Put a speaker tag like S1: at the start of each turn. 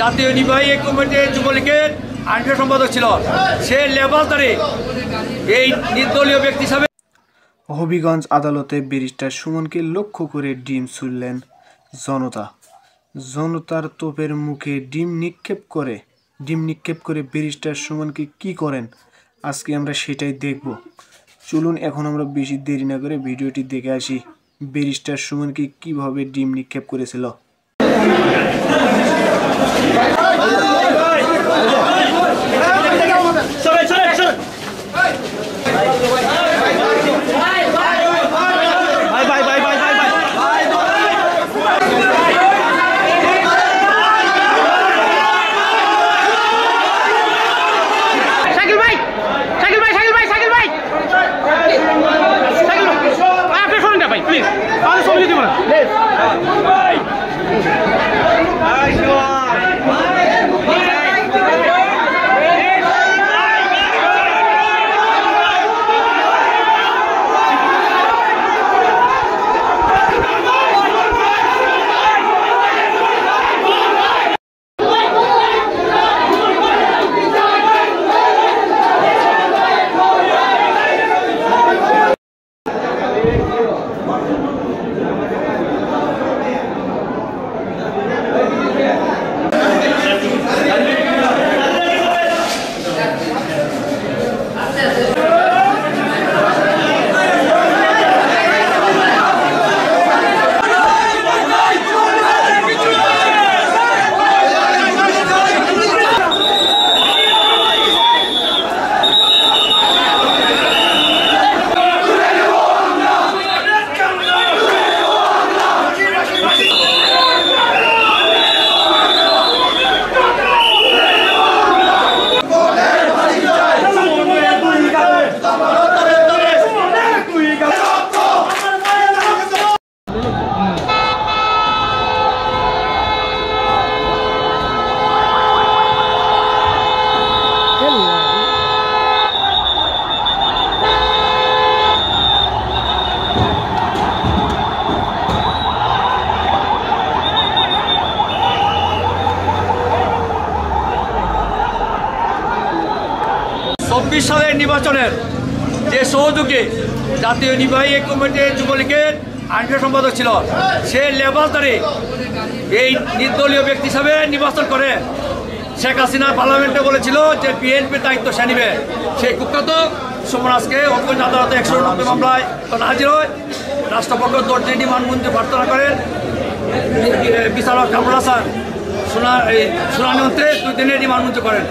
S1: জাতীয় নির্বাহী কমিটির যুবলীগের আইন সম্পাদক ছিল, সে লেবাসদারে এই নির্দলীয় ব্যক্তি হিসাবে।
S2: হবিগঞ্জ আদালতে ব্যারিস্টার সুমনকে লক্ষ্য করে ডিম ছুড়লেন জনতা। জনতার তোপের মুখে ডিম নিক্ষেপ করে ব্যারিস্টার সুমনকে কি করেন আজকে আমরা সেটাই দেখব। চলুন এখন আমরা বেশি দেরি না করে ভিডিওটি দেখে আসি ব্যারিস্টার সুমনকে কিভাবে ডিম নিক্ষেপ করেছিল।
S1: সালের নির্বাচনের যে সহযোগী জাতীয় নির্বাহী কমিটির যুবলীগের আইন সম্পাদক ছিল, সে লেবাসদারে এই নির্দলীয় ব্যক্তি হিসাবে নির্বাচন করে। শেখ হাসিনা পার্লামেন্টে বলেছিল যে বিএনপির দায়িত্ব সে নিবে। সেই কুখ্যাত সুমন আজকে হবিগঞ্জ আদালতে 190 মামলায় হাজির হয়। রাষ্ট্রপক্ষ 10 দিনের রিমান্ড মঞ্জুর প্রার্থনা করেন। বিচারক কামরুল হাসান শুনানি অন্তে 2 দিনের রিমান্ড মঞ্জুর করেন।